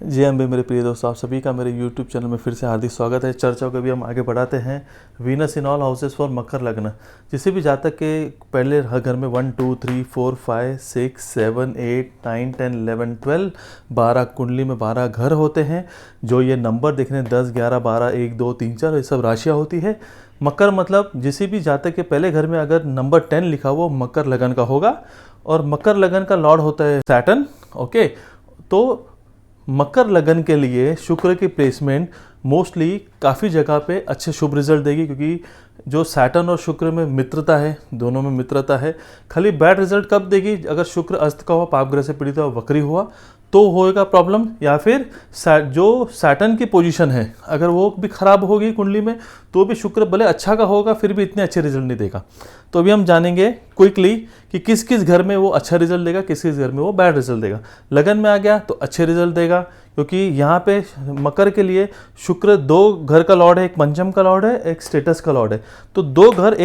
जी अम्बे मेरे प्रिय दोस्तों, आप सभी का मेरे YouTube चैनल में फिर से हार्दिक स्वागत है। चर्चा को भी हम आगे बढ़ाते हैं। Venus in all houses for Makar lagna. जिसे भी जातक के पहले हर घर में 1 2 3 4 5 6 7 8 9 10 11 12 12 कुंडली में 12 घर होते हैं। जो ये नंबर देख रहे हैं 10 11 12 1 2 3 4 ये सब राशियाँ होती है। मकर मतलब जिस भी जातक के पहले घर में अगर नंबर 10 लिखा हुआ मकर लगन का होगा। और मकर लगन का लॉर्ड होता है सैटर्न। ओके, तो मकर लगन के लिए शुक्र की प्लेसमेंट मोस्टली काफ़ी जगह पे अच्छे शुभ रिजल्ट देगी, क्योंकि जो सैटर्न और शुक्र में मित्रता है, दोनों में मित्रता है। खाली बैड रिजल्ट कब देगी? अगर शुक्र अस्त का हुआ, पाप ग्रह से पीड़ित हुआ, वक्री हुआ तो होएगा प्रॉब्लम। या फिर जो सैटर्न की पोजीशन है अगर वो भी खराब होगी कुंडली में तो भी शुक्र भले अच्छा का होगा फिर भी इतने अच्छे रिजल्ट नहीं देगा। तो अभी हम जानेंगे क्विकली कि किस किस घर में वो अच्छा रिजल्ट देगा, किस किस घर में वो बैड रिजल्ट देगा। लगन में आ गया तो अच्छे रिजल्ट देगा, क्योंकि यहाँ पे मकर के लिए शुक्र 2 घर का लॉर्ड है, एक पंचम का लॉर्ड है, एक स्टेटस का लॉर्ड है। तो 2 घर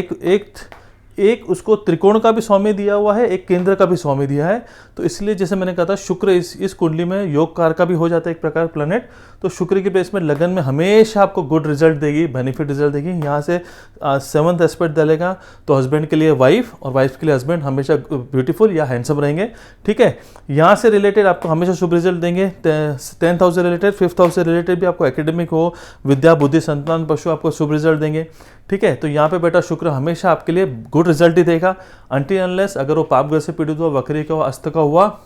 एक उसको त्रिकोण का भी स्वामी दिया हुआ है, एक केंद्र का भी स्वामी दिया है। तो इसलिए जैसे मैंने कहा था शुक्र इस कुंडली में योगकार का भी हो जाता है एक प्रकार प्लैनेट। तो शुक्र की प्लेस में लगन में हमेशा आपको गुड रिजल्ट देगी, बेनिफिट रिजल्ट देगी। यहाँ से 7th एस्पेक्ट डालेगा तो हस्बैंड के लिए वाइफ और वाइफ के लिए हस्बैंड हमेशा ब्यूटीफुल या हैंडसम रहेंगे। ठीक है, यहाँ से रिलेटेड आपको हमेशा शुभ रिजल्ट देंगे। 10th हाउस से रिलेटेड, 5th हाउस से रिलेटेड भी आपको एकेडमिक हो, विद्या बुद्धि संतान पशु आपको शुभ रिजल्ट देंगे। ठीक है, तो यहाँ पे बेटा शुक्र हमेशा आपके लिए गुड रिजल्ट ही देगा। अनटिल अनलेस अगर वो पाप ग्रह से पीड़ित हुआ, वक्री का हुआ, अस्त का हुआ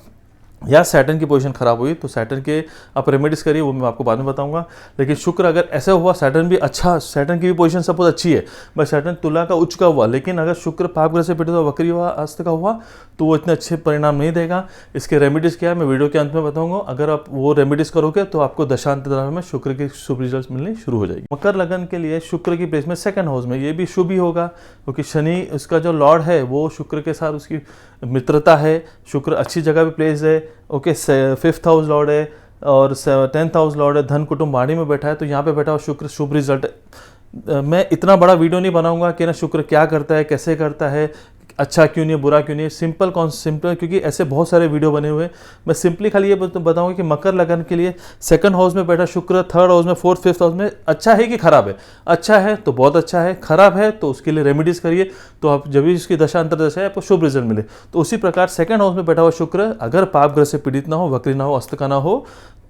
या सैटर्न की पोजीशन खराब हुई तो सैटर्न के आप रेमेडीज करिए, वो मैं आपको बाद में बताऊंगा। लेकिन शुक्र अगर ऐसा हुआ, सैटर्न भी अच्छा, सैटर्न की भी पोजीशन सपोज अच्छी है, बट सैटर्न तुला का उच्च का हुआ, लेकिन अगर शुक्र पाप ग्रह से पीड़ित हुआ, वक्री हुआ, अस्त का हुआ तो वो इतने अच्छे परिणाम नहीं देगा। इसके रेमेडीज क्या है मैं वीडियो के अंत में बताऊंगा। अगर आप वो रेमेडीज करोगे तो आपको दशांतर में शुक्र के शुभ रिजल्ट मिलने शुरू हो जाएगी। मकर लगन के लिए शुक्र की प्लेस में 2nd हाउस में ये भी शुभ ही होगा, क्योंकि शनि उसका जो लॉर्ड है वो शुक्र के साथ उसकी मित्रता है। शुक्र अच्छी जगह पे प्लेस है। ओके, 5th हाउस लॉर्ड है और 10th हाउस लॉर्ड है, धन कुटुंब वाणी में बैठा है। तो यहाँ पे बैठा हुआ शुक्र शुभ रिजल्ट। मैं इतना बड़ा वीडियो नहीं बनाऊंगा कि ना शुक्र क्या करता है, कैसे करता है, अच्छा क्यों नहीं है, बुरा क्यों नहीं है। सिंपल क्योंकि ऐसे बहुत सारे वीडियो बने हुए हैं। मैं सिंपली खाली ये बताऊंगा कि मकर लगन के लिए 2nd हाउस में बैठा शुक्र 3rd हाउस में, 4th 5th हाउस में अच्छा है कि खराब है? अच्छा है तो बहुत अच्छा है, खराब है तो उसके लिए रेमेडीज करिए, तो आप जब भी उसकी दशा अंतर दशा है आपको शुभ रिजल्ट मिले। तो उसी प्रकार 2nd हाउस में बैठा हुआ शुक्र अगर पाप ग्रह से पीड़ित ना हो, वक्री ना हो, अस्त का ना हो,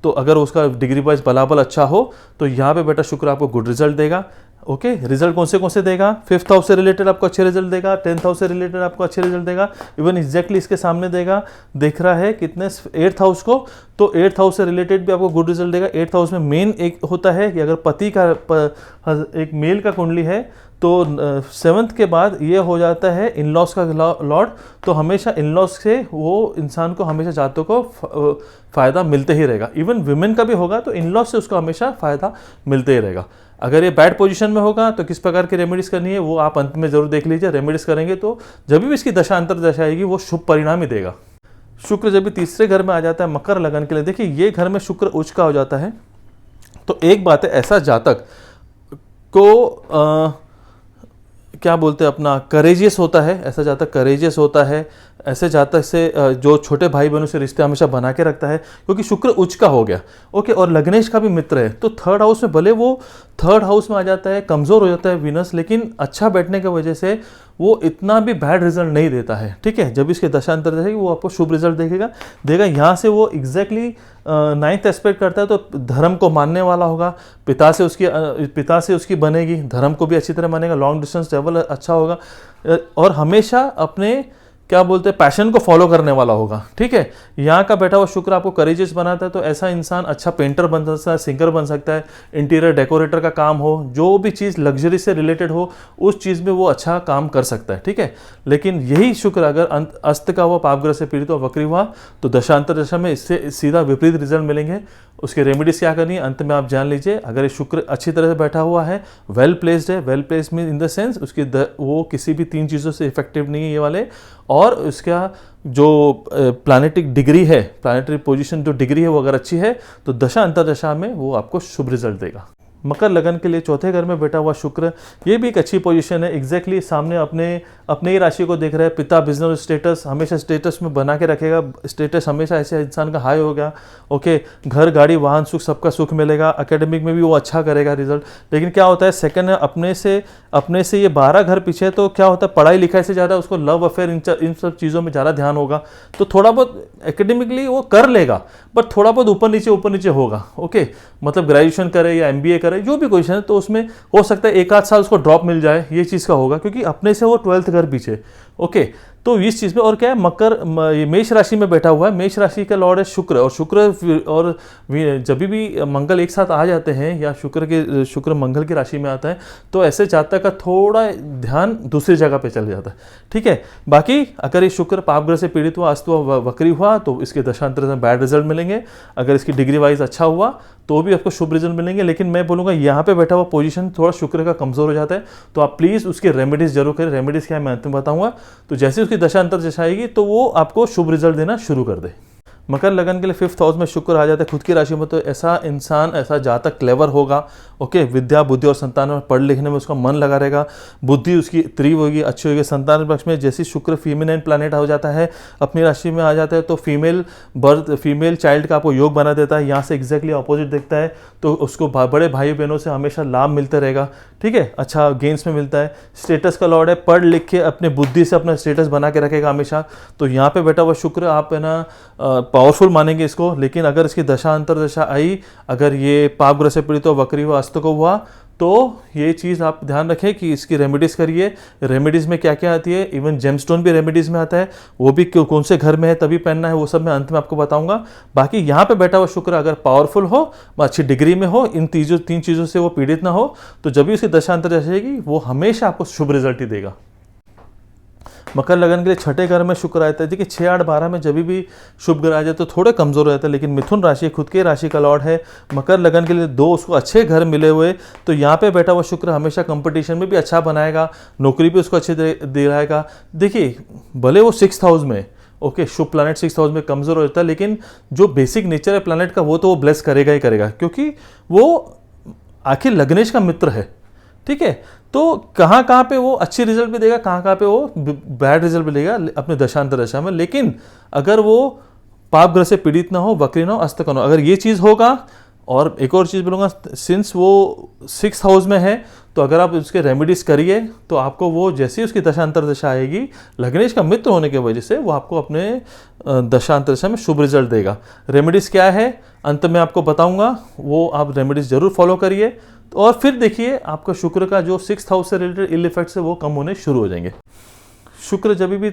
तो अगर उसका डिग्री वाइज बलाबल अच्छा हो तो यहाँ पे बेटा शुक्र आपको गुड रिजल्ट देगा। ओके, रिजल्ट कौन से देगा? 5th हाउस से रिलेटेड आपको अच्छे रिजल्ट देगा, 10th हाउस से रिलेटेड आपको अच्छे रिजल्ट देगा, इवन एग्जैक्टली इसके सामने देगा। देख रहा है कितने 8th हाउस को, तो 8th हाउस से रिलेटेड भी आपको गुड रिजल्ट देगा। 8th हाउस में मेन एक होता है कि अगर पति का एक मेल का कुंडली है तो 7th के बाद ये हो जाता है इन लॉस का लॉर्ड। तो हमेशा इन लॉस से वो इंसान को हमेशा जातों को फ़ायदा मिलते ही रहेगा। इवन विमेन का भी होगा तो इन लॉस से उसको हमेशा फ़ायदा मिलते ही रहेगा। अगर ये बैड पोजीशन में होगा तो किस प्रकार की रेमेडीज करनी है वो आप अंत में जरूर देख लीजिए। रेमेडीज करेंगे तो जब भी इसकी दशा अंतर दशा आएगी वो शुभ परिणाम ही देगा। शुक्र जब भी तीसरे घर में आ जाता है मकर लगन के लिए, देखिए ये घर में शुक्र उच्च का हो जाता है। तो एक बात है, ऐसा जातक को क्या बोलते हैं अपना करेजियस होता है, ऐसा जातक करेजियस होता है। ऐसे जातक से जो छोटे भाई बहनों से रिश्ते हमेशा बना के रखता है, क्योंकि शुक्र उच्च का हो गया। ओके, और लग्नेश का भी मित्र है तो 3rd हाउस में भले वो 3rd हाउस में आ जाता है, कमज़ोर हो जाता है वीनस, लेकिन अच्छा बैठने की वजह से वो इतना भी बैड रिजल्ट नहीं देता है। ठीक है, जब इसके दशांतर रहेगी वो आपको शुभ रिजल्ट देगा। यहाँ से वो एग्जैक्टली 9th एस्पेक्ट करता है तो धर्म को मानने वाला होगा, पिता से उसकी बनेगी, धर्म को भी अच्छी तरह मानेगा, लॉन्ग डिस्टेंस ट्रेवल अच्छा होगा और हमेशा अपने क्या बोलते हैं पैशन को फॉलो करने वाला होगा। ठीक है, यहाँ का बैठा हुआ शुक्र आपको करेजियस बनाता है, तो ऐसा इंसान अच्छा पेंटर बन सकता है, सिंगर बन सकता है, इंटीरियर डेकोरेटर का काम हो, जो भी चीज़ लग्जरी से रिलेटेड हो उस चीज़ में वो अच्छा काम कर सकता है। ठीक है, लेकिन यही शुक्र अगर अस्त का हुआ, पापग्रह से पीड़ित हुआ, वक्री हुआ तो दशांतर दशा में इससे सीधा विपरीत रिजल्ट मिलेंगे। उसके रेमेडीज क्या करनी है अंत में आप जान लीजिए। अगर ये शुक्र अच्छी तरह से बैठा हुआ है, वेल प्लेस्ड है, well placed mean in the sense उसकी वो किसी भी 3 चीज़ों से इफेक्टिव नहीं है ये वाले, और उसका जो प्लानिटिक डिग्री है, प्लानिटरी पोजीशन जो डिग्री है वो अगर अच्छी है तो दशा अंतर दशा में वो आपको शुभ रिजल्ट देगा। मकर लगन के लिए चौथे घर में बैठा हुआ शुक्र, ये भी एक अच्छी पोजीशन है। एग्जैक्टली सामने अपने ही राशि को देख रहा है। पिता बिजनेस स्टेटस हमेशा स्टेटस में बना के रखेगा, स्टेटस हमेशा ऐसे इंसान का हाई होगा। ओके, घर गाड़ी वाहन सुख सबका सुख मिलेगा। एकेडमिक में भी वो अच्छा करेगा रिजल्ट। लेकिन क्या होता है सेकंड अपने से ये 12 घर पीछे, तो क्या होता है पढ़ाई लिखाई से ज़्यादा उसको लव अफेयर इन सब चीज़ों में ज़्यादा ध्यान होगा। तो थोड़ा बहुत एकेडमिकली वो कर लेगा, बट थोड़ा बहुत ऊपर नीचे होगा। ओके, मतलब ग्रेजुएशन करे या MBA करे, जो भी क्वेश्चन है, तो उसमें हो सकता है 1 आध साल उसको ड्रॉप मिल जाए, ये चीज़ का होगा, क्योंकि अपने से वो 12th घर पीछे। ओके, तो इस चीज़ में और क्या है, ये मेष राशि में बैठा हुआ है। मेष राशि का लॉर्ड है शुक्र, और जब भी मंगल एक साथ आ जाते हैं या शुक्र मंगल की राशि में आता है, तो ऐसे जातक का थोड़ा ध्यान दूसरी जगह पे चल जाता है। ठीक है, बाकी अगर ये शुक्र पापग्रह से पीड़ित हुआ, अस्त हुआ, वक्री हुआ, तो इसके दशांतर में बैड रिजल्ट मिलेंगे। अगर इसकी डिग्री वाइज अच्छा हुआ तो भी आपको शुभ रिजल्ट मिलेंगे। लेकिन मैं बोलूँगा यहाँ पे बैठा हुआ पोजीशन थोड़ा शुक्र का कमज़ोर हो जाता है, तो आप प्लीज़ उसकी रेमेडीज जरूर करें। रेमेडीज क्या है मैं अंत में बताऊँगा। तो जैसे उसकी दशांतर दशा आएगी तो वो आपको शुभ रिजल्ट देना शुरू कर दे। मकर लगन के लिए 5th हाउस में शुक्र आ जाता है खुद की राशि में, तो ऐसा जातक क्लेवर होगा। ओके, विद्या बुद्धि और संतान में पढ़ लिखने में उसका मन लगा रहेगा। बुद्धि उसकी तीव्र होगी, अच्छी होगी। संतान पक्ष में जैसे शुक्र फीमेल प्लैनेट हो जाता है, अपनी राशि में आ जाता है, तो फीमेल चाइल्ड का आपको योग बना देता है। यहाँ से एग्जैक्टली अपोजिट दिखता है, तो उसको बड़े भाई बहनों से हमेशा लाभ मिलता रहेगा। ठीक है, अच्छा गेंस में मिलता है। स्टेटस का लॉर्ड है, पढ़ लिख के अपने बुद्धि से अपना स्टेटस बना के रखेगा हमेशा। तो यहाँ पे बैठा हुआ शुक्र आप है ना पावरफुल मानेंगे इसको। लेकिन अगर इसकी दशा अंतर दशा आई, अगर ये पाप ग्रह से पीड़ित हो, वक्री हुआ, अस्त को हुआ, तो ये चीज़ आप ध्यान रखें कि इसकी रेमेडीज़ करिए। रेमेडीज़ में क्या क्या आती है, इवन जेमस्टोन भी रेमेडीज़ में आता है, वो भी कौन से घर में है तभी पहनना है, वो सब मैं अंत में आपको बताऊंगा। बाकी यहाँ पे बैठा हुआ शुक्र अगर पावरफुल हो, अच्छी डिग्री में हो, इन तीन चीज़ों से वो पीड़ित ना हो, तो जब भी उसकी दशा अंतर दशा आएगी वो हमेशा आपको शुभ रिजल्ट ही देगा। मकर लगन के लिए छठे घर में शुक्र आता है। देखिए 6, 8, 12 में जब भी शुभ ग्रह आ जाए तो थोड़े कमजोर हो जाता है। लेकिन मिथुन राशि खुद के राशि का लॉर्ड है। मकर लगन के लिए 2 उसको अच्छे घर मिले हुए, तो यहाँ पे बैठा हुआ शुक्र हमेशा कंपटीशन में भी अच्छा बनाएगा, नौकरी भी उसको अच्छे दिलाएगा। देखिए भले वो 6th हाउस में, ओके, शुभ प्लैनेट 6th हाउस में कमजोर हो जाता है, लेकिन जो बेसिक नेचर है प्लैनेट का वो तो वो ब्लेस करेगा ही करेगा, क्योंकि वो आखिर लग्नेश का मित्र है। ठीक है, तो कहाँ कहाँ पे वो अच्छी रिजल्ट भी देगा, कहाँ कहाँ पे वो बैड रिजल्ट भी देगा अपने दशांतर दशा में। लेकिन अगर वो पाप ग्रह से पीड़ित ना हो, वक्री ना हो, अस्त का ना हो, अगर ये चीज़ होगा। और एक और चीज़ बोलूँगा, सिंस वो 6th हाउस में है, तो अगर आप उसके रेमेडीज करिए तो आपको वो जैसे ही उसकी दशांतर दशा आएगी, लग्नेश का मित्र होने की वजह से वो आपको अपने दशांतर दशा में शुभ रिजल्ट देगा। रेमेडीज़ क्या है अंत में आपको बताऊंगा, वो आप रेमेडीज जरूर फॉलो करिए। और फिर देखिए आपका शुक्र का जो 6th हाउस से रिलेटेड इल इफेक्ट्स है वो कम होने शुरू हो जाएंगे। शुक्र जब भी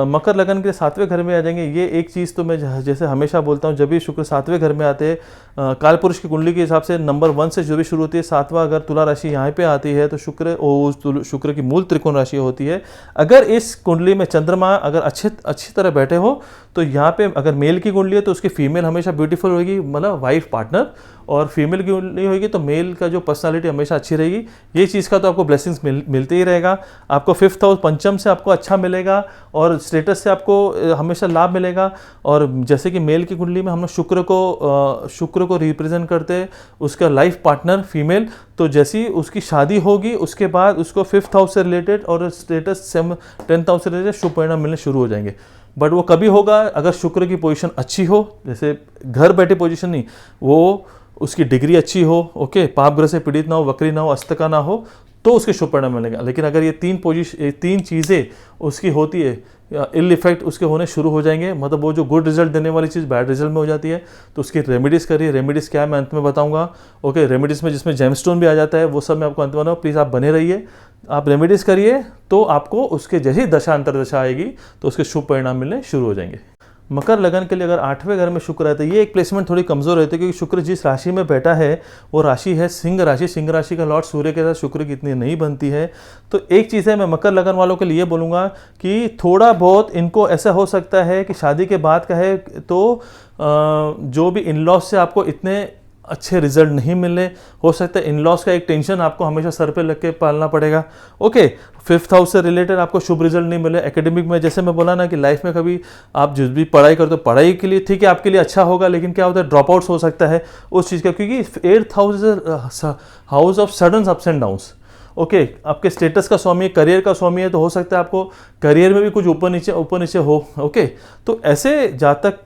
मकर लगन के 7वें घर में आ जाएंगे, ये एक चीज़ तो मैं जैसे हमेशा बोलता हूँ, जब भी शुक्र 7वें घर में आते हैं, काल पुरुष की कुंडली के हिसाब से नंबर 1 से जो भी शुरू होती है, 7वां अगर तुला राशि यहाँ पे आती है, तो शुक्र की मूल त्रिकोण राशि होती है। अगर इस कुंडली में चंद्रमा अगर अच्छी तरह बैठे हो, तो यहाँ पे अगर मेल की कुंडली है तो उसकी फीमेल हमेशा ब्यूटीफुल होगी, मतलब वाइफ पार्टनर, और फीमेल की कुंडली होगी तो मेल का जो पर्सनालिटी हमेशा अच्छी रहेगी। ये चीज़ का तो आपको ब्लेसिंग्स मिलते ही रहेगा। आपको 5th हाउस पंचम से आपको अच्छा मिलेगा, और स्टेटस से आपको हमेशा लाभ मिलेगा। और जैसे कि मेल की कुंडली में हम लोग शुक्र को रिप्रेजेंट करते हैं, उसका लाइफ पार्टनर फीमेल, तो जैसी उसकी शादी होगी उसके बाद उसको 5th हाउस से रिलेटेड और स्टेटस 10th हाउस से रिलेटेड शुभ परिणाम मिलने शुरू हो जाएंगे। बट वो कभी होगा अगर शुक्र की पोजीशन अच्छी हो, जैसे घर बैठे पोजीशन नहीं, वो उसकी डिग्री अच्छी हो, ओके, पाप ग्रह से पीड़ित ना हो, वक्री ना हो, अस्त का ना हो, तो उसके शुभ परिणाम मिलेगा। लेकिन अगर ये 3 चीज़ें उसकी होती है, इल इफेक्ट उसके होने शुरू हो जाएंगे, मतलब वो जो गुड रिजल्ट देने वाली चीज़ बैड रिजल्ट में हो जाती है, तो उसकी रेमेडीज़ करिए। रेमेडीज़ क्या है मैं अंत में बताऊंगा। ओके, रेमेडीज़ में जिसमें जेमस्टोन भी आ जाता है, वो सब मैं आपको अंत में बताऊंगा। प्लीज़ आप बने रहिए, आप रेमेडीज़ करिए, तो आपको उसके जैसी दशा अंतर दशा आएगी तो उसके शुभ परिणाम मिलने शुरू हो जाएंगे। मकर लगन के लिए अगर 8वें घर में शुक्र रहता है, ये एक प्लेसमेंट थोड़ी कमजोर रहती है, क्योंकि शुक्र जिस राशि में बैठा है वो राशि है सिंह राशि। सिंह राशि का लॉर्ड सूर्य के साथ शुक्र की इतनी नहीं बनती है। तो एक चीज़ है, मैं मकर लगन वालों के लिए बोलूँगा कि थोड़ा बहुत इनको ऐसा हो सकता है कि शादी के बाद का है तो जो भी इन लॉज से आपको इतने अच्छे रिजल्ट नहीं मिले, हो सकता है इन लॉस का एक टेंशन आपको हमेशा सर पे लग के पालना पड़ेगा। ओके, 5th हाउस से रिलेटेड आपको शुभ रिजल्ट नहीं मिले। एकेडमिक में जैसे मैं बोला ना कि लाइफ में कभी आप जिस भी पढ़ाई करते हो, पढ़ाई के लिए ठीक है आपके लिए अच्छा होगा, लेकिन क्या होता है ड्रॉप आउट्स हो सकता है उस चीज़ का, क्योंकि 8th house is house of sudden ups and downs. Okay, आपके स्टेटस का स्वामी है, करियर का स्वामी है, तो हो सकता है आपको करियर में भी कुछ ऊपर नीचे हो। ओके, तो ऐसे जातक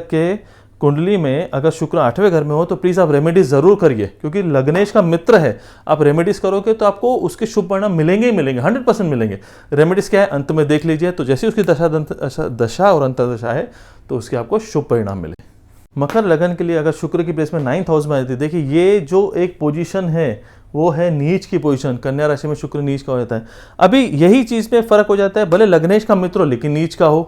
के कुंडली में अगर शुक्र 8वें घर में हो तो प्लीज़ आप रेमेडीज ज़रूर करिए, क्योंकि लग्नेश का मित्र है। आप रेमेडीज करोगे तो आपको उसके शुभ परिणाम मिलेंगे ही मिलेंगे, 100% मिलेंगे। रेमेडीज क्या है अंत में देख लीजिए, तो जैसे उसकी दशा और अंतर्दशा है तो उसके आपको शुभ परिणाम मिले। मकर लगन के लिए अगर शुक्र की प्लेस में 9th हाउस में आती है, देखिए ये जो एक पोजीशन है वो है नीच की पोजीशन। कन्या राशि में शुक्र नीच का हो जाता है। अभी यही चीज़ में फर्क हो जाता है, भले लग्नेश का मित्र हो लेकिन नीच का हो,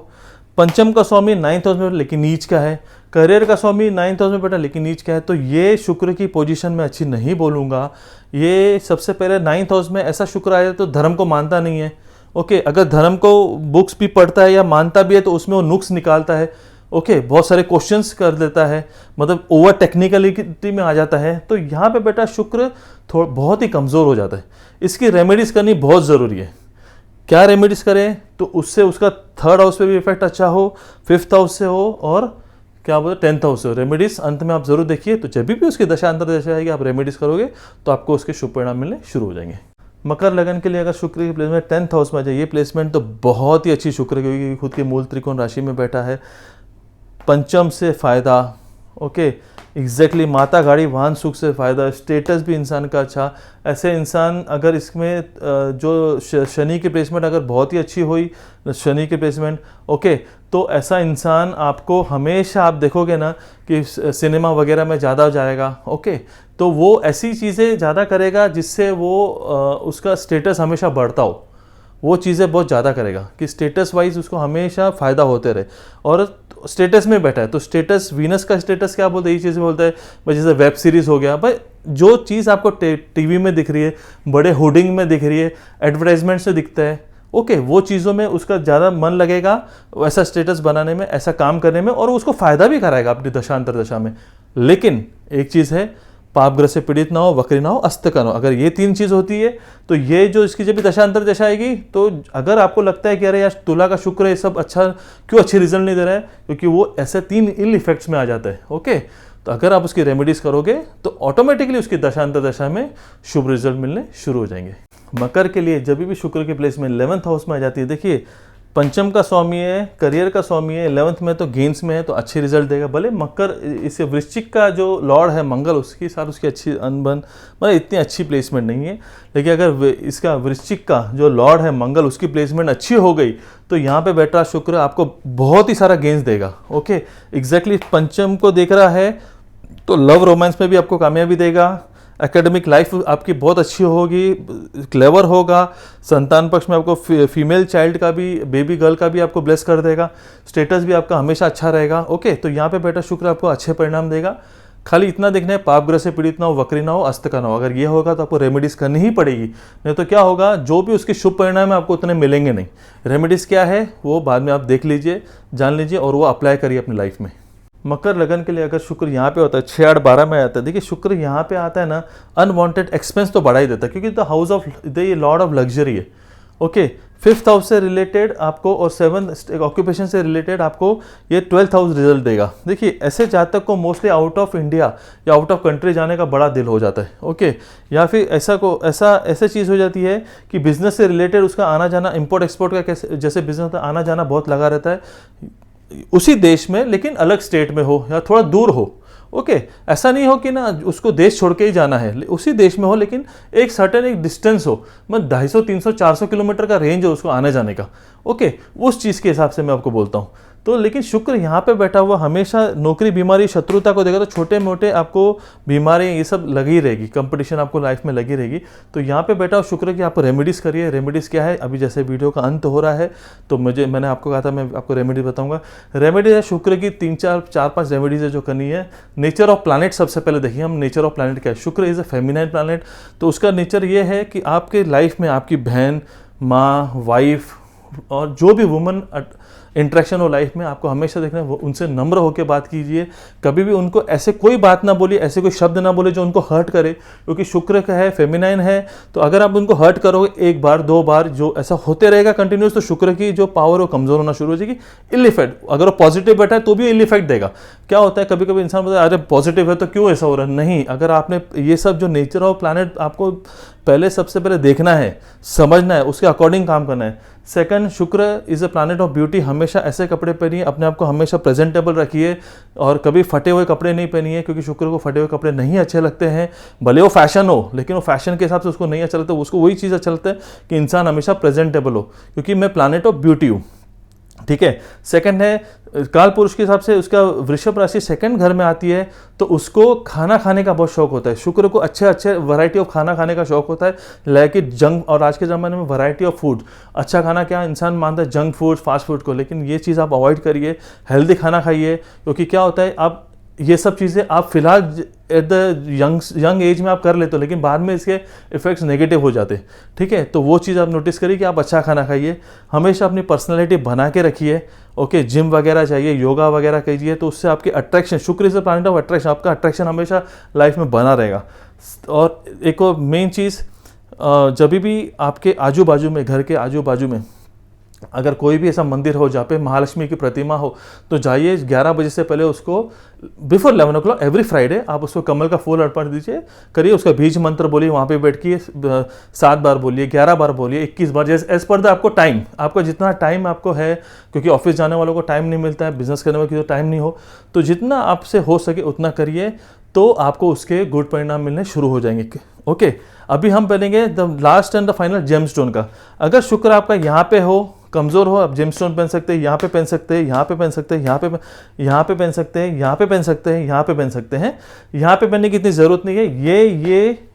पंचम का स्वामी 9th हाउस में लेकिन नीच का है, करियर का स्वामी 9th हाउस में बैठा लेकिन नीच का है, तो ये शुक्र की पोजीशन में अच्छी नहीं बोलूँगा। ये सबसे पहले 9th हाउस में ऐसा शुक्र आया तो धर्म को मानता नहीं है। ओके, अगर धर्म को बुक्स भी पढ़ता है या मानता भी है तो उसमें वो नुक्स निकालता है। ओके, बहुत सारे क्वेश्चंस कर देता है, मतलब ओवर टेक्निकलिटी में आ जाता है। तो यहाँ पे बेटा शुक्र बहुत ही कमज़ोर हो जाता है। इसकी रेमेडीज करनी बहुत ज़रूरी है। क्या रेमेडीज करें तो उससे उसका 3rd हाउस पे भी इफेक्ट अच्छा हो, 5th हाउस से हो और क्या बोलते 10th हाउस से हो। रेमेडीज अंत में आप जरूर देखिए, तो जब भी उसकी दशा अंतर्दशा आएगी आप रेमेडीज करोगे तो आपको उसके शुभ परिणाम मिलने शुरू हो जाएंगे। मकर लगन के लिए अगर शुक्र की प्लेसमेंट 10th हाउस में आ जाए, ये प्लेसमेंट तो बहुत ही अच्छी शुक्र की, क्योंकि खुद के मूल त्रिकोण राशि में बैठा है। पंचम से फायदा, ओके, एग्जैक्टली माता गाड़ी वाहन सुख से फायदा, स्टेटस भी इंसान का अच्छा। ऐसे इंसान अगर इसमें जो शनि की प्लेसमेंट अगर बहुत ही अच्छी हुई, शनि की प्लेसमेंट, ओके, तो ऐसा इंसान आपको हमेशा आप देखोगे ना कि सिनेमा वगैरह में ज़्यादा जाएगा। ओके, तो वो ऐसी चीज़ें ज़्यादा करेगा जिससे वो उसका स्टेटस हमेशा बढ़ता हो। वो चीज़ें बहुत ज़्यादा करेगा कि स्टेटस वाइज उसको हमेशा फ़ायदा होते रहे, और स्टेटस में बैठा है तो स्टेटस, वीनस का स्टेटस क्या बोलते हैं, ये चीज़ें बोलता है भाई। जैसे वेब सीरीज़ हो गया भाई, जो चीज़ आपको टीवी में दिख रही है, बड़े होर्डिंग में दिख रही है, एडवर्टाइजमेंट से दिखता है, ओके, वो चीज़ों में उसका ज़्यादा मन लगेगा वैसा स्टेटस बनाने में, ऐसा काम करने में, और उसको फ़ायदा भी कराएगा अपनी दशांतर दशा में। लेकिन एक चीज़ है, पाप ग्रह से पीड़ित ना हो, वक्री ना हो, अस्त का ना हो। अगर ये 3 चीज़ होती है तो ये जो इसकी जब भी दशांतर दशा आएगी, तो अगर आपको लगता है कि अरे यार तुला का शुक्र है सब अच्छा, क्यों अच्छी रिजल्ट नहीं दे रहा है, क्योंकि वो ऐसे 3 इल इफेक्ट्स में आ जाता है। ओके, तो अगर आप उसकी रेमेडीज करोगे तो ऑटोमेटिकली उसकी दशांतर दशा में शुभ रिजल्ट मिलने शुरू हो जाएंगे। मकर के लिए जब भी शुक्र की प्लेस में 11th हाउस में आ जाती है, देखिए पंचम का स्वामी है, करियर का स्वामी है, 11th में तो गेम्स में है तो अच्छे रिजल्ट देगा। भले मकर इसे वृश्चिक का जो लॉर्ड है मंगल, उसके साथ उसकी अच्छी अनबन, मतलब इतनी अच्छी प्लेसमेंट नहीं है, लेकिन अगर इसका वृश्चिक का जो लॉर्ड है मंगल, उसकी प्लेसमेंट अच्छी हो गई तो यहाँ पे बैठा शुक्र आपको बहुत ही सारा गेंस देगा। ओके, एग्जैक्टली पंचम को देख रहा है तो लव रोमांस में भी आपको कामयाबी देगा, एकेडमिक लाइफ आपकी बहुत अच्छी होगी, क्लेवर होगा, संतान पक्ष में आपको फीमेल चाइल्ड का भी, बेबी गर्ल का भी आपको ब्लेस कर देगा, स्टेटस भी आपका हमेशा अच्छा रहेगा। ओके, तो यहाँ पे बेटा शुक्र आपको अच्छे परिणाम देगा। खाली इतना देखना है, पाप ग्रह से पीड़ित ना हो, वक्री ना हो, अस्त का ना हो। अगर ये होगा तो आपको रेमेडीज करनी ही पड़ेगी, नहीं तो क्या होगा, जो भी उसके शुभ परिणाम है आपको उतने मिलेंगे नहीं। रेमेडीज क्या है वो बाद में आप देख लीजिए, जान लीजिए और वो अप्लाई करिए अपनी लाइफ में। मकर लगन के लिए अगर शुक्र यहाँ पे होता है 6, 8, 12 में आता है, देखिए शुक्र यहाँ पे आता है ना, अनवांटेड एक्सपेंस तो बढ़ा ही देता है, क्योंकि the house of the Lord of luxury है। ओके, 5th हाउस से रिलेटेड आपको और 7th ऑक्यूपेशन से रिलेटेड आपको ये 12th हाउस रिजल्ट देगा। देखिए ऐसे जातक को मोस्टली आउट ऑफ इंडिया या आउट ऑफ कंट्री जाने का बड़ा दिल हो जाता है। ओके, या फिर ऐसा चीज़ हो जाती है कि बिजनेस से रिलेटेड उसका आना जाना, इम्पोर्ट एक्सपोर्ट का कैसे जैसे बिजनेस होता है, आना जाना बहुत लगा रहता है उसी देश में, लेकिन अलग स्टेट में हो या थोड़ा दूर हो। ओके, ऐसा नहीं हो कि ना उसको देश छोड़ के ही जाना है, उसी देश में हो लेकिन एक सर्टेन एक डिस्टेंस हो, मतलब 250, 300, 400 किलोमीटर का रेंज हो उसको आने जाने का। ओके, उस चीज़ के हिसाब से मैं आपको बोलता हूँ। तो लेकिन शुक्र यहाँ पे बैठा हुआ हमेशा नौकरी, बीमारी, शत्रुता को देगा, तो छोटे मोटे आपको बीमारी ये सब लगी रहेगी, कंपटीशन आपको लाइफ में लगी रहेगी। तो यहाँ पे बैठा शुक्र की आप रेमेडीज़ करिए। रेमेडीज़ क्या है, अभी जैसे वीडियो का अंत हो रहा है तो मैंने आपको कहा था मैं आपको रेमेडी बताऊंगा। रेमेडीज है शुक्र की 3-4-5 रेमेडीज है जो करनी है। नेचर ऑफ प्लानट सबसे पहले देखिए हम, नेचर ऑफ प्लानट क्या है। शुक्र इज़ अ फेमिनाइन प्लानट, तो उसका नेचर ये है कि आपके लाइफ में आपकी बहन, माँ, वाइफ, और जो भी वुमन इंटरेक्शन हो लाइफ में, आपको हमेशा देखना है उनसे नम्र होकर बात कीजिए। कभी भी उनको ऐसे कोई बात ना बोलिए, ऐसे कोई शब्द ना बोले जो उनको हर्ट करे, क्योंकि शुक्र का है, फेमिनाइन है। तो अगर आप उनको हर्ट करोगे एक बार दो बार, जो ऐसा होते रहेगा कंटिन्यूस, तो शुक्र की जो पावर है वो कमजोर होना शुरू हो जाएगी। इल इफेक्ट, अगर वो पॉजिटिव बैठा है तो भी इल इफेक्ट देगा। क्या होता है कभी कभी इंसान बोलता है अरे पॉजिटिव है तो क्यों ऐसा हो रहा है। नहीं, अगर आपने ये सब जो नेचर ऑफ प्लैनेट आपको पहले सबसे पहले देखना है, समझना है, उसके अकॉर्डिंग काम करना है। सेकंड, शुक्र is a planet of beauty. हमेशा ऐसे कपड़े पहनिए, अपने आप को हमेशा प्रेजेंटेबल रखिए, और कभी फटे हुए कपड़े नहीं पहनिए, क्योंकि शुक्र को फटे हुए कपड़े नहीं अच्छे लगते हैं। भले वो फैशन हो, लेकिन वो फैशन के हिसाब से उसको नहीं अच्छा लगता। उसको वही चीज़ अच्छा लगता है कि इंसान हमेशा प्रेजेंटेबल हो, क्योंकि मैं प्लैनेट ऑफ ब्यूटी हूँ। ठीक है। सेकंड है, काल पुरुष के हिसाब से उसका वृषभ राशि सेकंड घर में आती है, तो उसको खाना खाने का बहुत शौक होता है। शुक्र को अच्छे अच्छे वैरायटी ऑफ खाना खाने का शौक होता है, लेकिन जंक, और आज के ज़माने में वैरायटी ऑफ फूड, अच्छा खाना क्या इंसान मानता है जंक फूड, फास्ट फूड को, लेकिन ये चीज़ आप अवॉइड करिए, हेल्दी खाना खाइए। क्योंकि क्या होता है, आप ये सब चीज़ें आप फिलहाल एट द यंग एज में आप कर लेते हो, लेकिन बाद में इसके इफेक्ट्स नेगेटिव हो जाते हैं। ठीक है, तो वो चीज़ आप नोटिस करिए कि आप अच्छा खाना खाइए, हमेशा अपनी पर्सनैलिटी बना के रखिए। ओके, जिम वगैरह चाहिए, योगा वगैरह कीजिए, तो उससे आपकी अट्रैक्शन, शुक्र is the planet of attraction, आपका अट्रैक्शन हमेशा लाइफ में बना रहेगा। और एक और मेन चीज़, जब भी आपके आजू बाजू में, घर के आजू बाजू में अगर कोई भी ऐसा मंदिर हो जहाँ पे महालक्ष्मी की प्रतिमा हो, तो जाइए 11 बजे से पहले उसको, बिफोर 11 o'clock एवरी फ्राइडे आप उसको कमल का फूल अर्पण दीजिए, करिए, उसका बीज मंत्र बोलिए, वहाँ पे बैठिए, 7 बार बोलिए, 11 बार बोलिए, 21 बार, जैसे एज पर द आपको टाइम, आपका जितना टाइम आपको है, क्योंकि ऑफिस जाने वालों को टाइम नहीं मिलता है, बिजनेस करने वालों को टाइम नहीं हो, तो जितना आपसे हो सके उतना करिए, तो आपको उसके गुड परिणाम मिलने शुरू हो जाएंगे। ओके, अभी हम पहनेंगे the last and the final gemstone का। अगर शुक्र आपका यहाँ पे हो, कमज़ोर हो, आप जेमस्टोन पहन सकते हैं, यहाँ पे पहन सकते हैं, यहाँ पे पहन सकते हैं, यहाँ पे पहन सकते हैं, यहाँ पे पहन सकते हैं, यहाँ पे पहन सकते हैं। यहाँ पे पहनने की इतनी ज़रूरत नहीं है।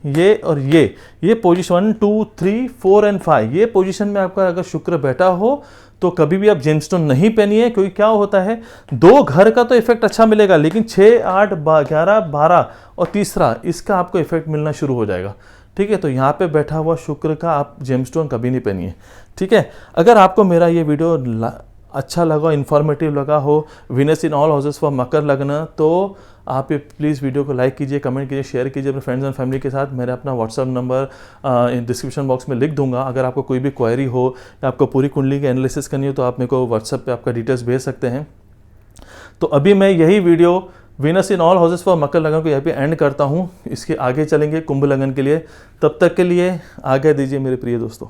ये और ये पोजीशन 1 2 3 4 एंड 5, ये पोजीशन में आपका अगर शुक्र बैठा हो तो कभी भी आप जेमस्टोन नहीं पहनिए, क्योंकि क्या होता है, 2 घर का तो इफेक्ट अच्छा मिलेगा, लेकिन 6 8 11 12 और तीसरा इसका आपको इफेक्ट मिलना शुरू हो जाएगा। ठीक है, तो यहाँ पे बैठा हुआ शुक्र का आप जेमस्टोन कभी नहीं पहनिए। ठीक है, अगर आपको मेरा ये वीडियो अच्छा लगा, इन्फॉर्मेटिव लगा हो, Venus in all houses for Makar lagna, तो आप ये प्लीज़ वीडियो को लाइक कीजिए, कमेंट कीजिए, शेयर कीजिए अपने फ्रेंड्स एंड फैमिली के साथ। मेरा अपना व्हाट्सअप नंबर डिस्क्रिप्शन बॉक्स में लिख दूंगा। अगर आपको कोई भी क्वेरी हो या आपको पूरी कुंडली की एनालिसिस करनी हो, तो आप मेरे को व्हाट्सअप पे आपका डिटेल्स भेज सकते हैं। तो अभी मैं यही video Venus in all houses for Makar lagan को यहाँ पे एंड करता हूँ। इसके आगे चलेंगे कुंभ लगन के लिए, तब तक के लिए आज्ञा दीजिए मेरे प्रिय दोस्तों।